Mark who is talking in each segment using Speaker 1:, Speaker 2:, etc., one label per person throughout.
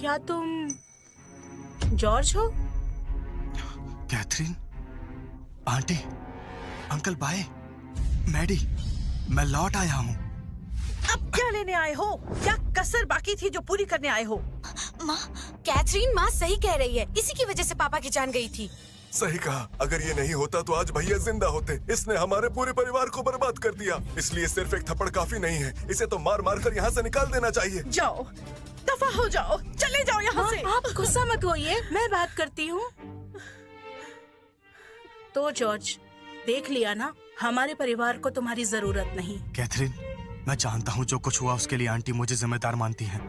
Speaker 1: क्या तुम जॉर्ज हो?
Speaker 2: Catherine, aunty, uncle bye, Maddy, मैं लौट आया हूँ।
Speaker 1: अब क्या लेने आए हो? क्या कसर बाकी थी जो पूरी करने आए हो?
Speaker 3: माँ, कैथरीन माँ सही कह रही है। इसी की वजह से पापा की जान गई थी।
Speaker 4: सही कहा। अगर ये नहीं होता तो आज भैया जिंदा होते। इसने हमारे पूरे परिवार को बर्बाद कर दिया। इसलिए सिर्फ एक थप्पड़ काफी नहीं है, इसे तो मार मार कर यहाँ से निकाल देना चाहिए।
Speaker 1: जाओ, दफा हो जाओ, चले जाओ यहाँ से।
Speaker 3: आप
Speaker 1: गुस्सा मत होइए, मैं बात करती हूँ। तो जॉर्ज, देख लिया ना, हमारे परिवार को तुम्हारी जरूरत नहीं।
Speaker 2: कैथरीन, मैं जानता हूँ जो कुछ हुआ उसके लिए आंटी मुझे जिम्मेदार मानती हैं।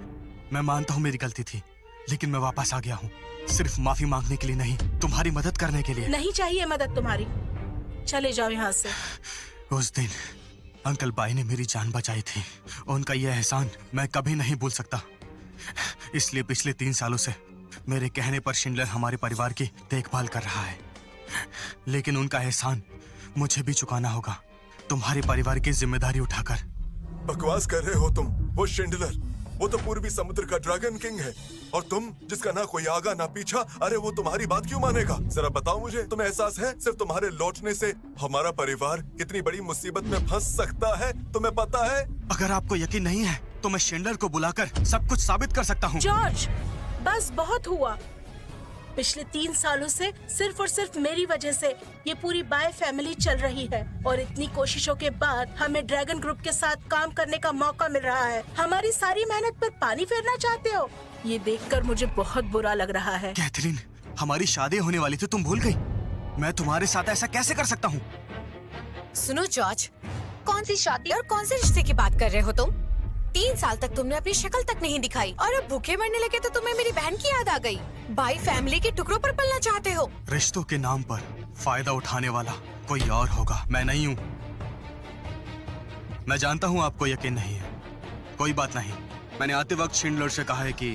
Speaker 2: मैं मानता हूँ मेरी गलती थी, लेकिन मैं वापस आ गया हूँ, सिर्फ माफी मांगने के लिए नहीं, तुम्हारी मदद करने के लिए।
Speaker 1: नहीं चाहिए मदद तुम्हारी, चले जाओ यहाँ से।
Speaker 2: उस दिन अंकल बाई ने मेरी जान बचाई थी, उनका यह एहसान मैं कभी नहीं भूल सकता। इसलिए पिछले 3 सालों से मेरे कहने पर शिंडलर हमारे परिवार की देखभाल कर रहा है, लेकिन उनका एहसान मुझे भी चुकाना होगा, तुम्हारे परिवार की जिम्मेदारी उठाकर।
Speaker 4: बकवास कर रहे हो तुम। वो शिंडलर, वो तो पूर्वी समुद्र का ड्रैगन किंग है, और तुम जिसका ना कोई आगा ना पीछा, अरे वो तुम्हारी बात क्यों मानेगा? जरा बताओ मुझे, तुम्हें एहसास है सिर्फ तुम्हारे लौटने से हमारा परिवार कितनी बड़ी मुसीबत में फंस सकता है? तुम्हें पता है?
Speaker 2: अगर आपको यकीन नहीं है तो मैं शिंडलर को बुलाकर सब कुछ साबित कर सकता हूँ।
Speaker 1: जॉर्ज, बस बहुत हुआ। पिछले 3 सालों से सिर्फ और सिर्फ मेरी वजह से ये पूरी बाय फैमिली चल रही है, और इतनी कोशिशों के बाद हमें ड्रैगन ग्रुप के साथ काम करने का मौका मिल रहा है। हमारी सारी मेहनत पर पानी फेरना चाहते हो? ये देखकर मुझे बहुत बुरा लग रहा है।
Speaker 2: कैथरीन, हमारी शादी होने वाली थी, तुम भूल गई? मैं तुम्हारे साथ ऐसा कैसे कर सकता हूँ?
Speaker 3: सुनो जॉर्ज, कौन सी शादी और कौन से रिश्ते की बात कर रहे हो तुम? 3 साल तक तुमने अपनी शक्ल तक नहीं दिखाई, और अब भूखे मरने लगे तो तुम्हें मेरी बहन की याद आ गई। भाई फैमिली के टुकड़ों पर पलना चाहते हो?
Speaker 2: रिश्तों के नाम पर फायदा उठाने वाला कोई और होगा, मैं नहीं हूँ। मैं जानता हूँ आपको यकीन नहीं है, कोई बात नहीं। मैंने आते वक्त शिंडलर से कहा है कि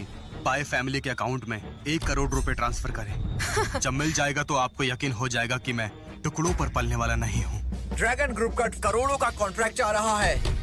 Speaker 2: बाय फैमिली के अकाउंट में 1 करोड़ रुपए ट्रांसफर करें। जब मिल जाएगा तो आपको यकीन हो जाएगा कि मैं टुकड़ों पर पलने वाला नहीं हूँ।
Speaker 5: ड्रैगन ग्रुप का करोड़ों का कॉन्ट्रैक्ट आ रहा है।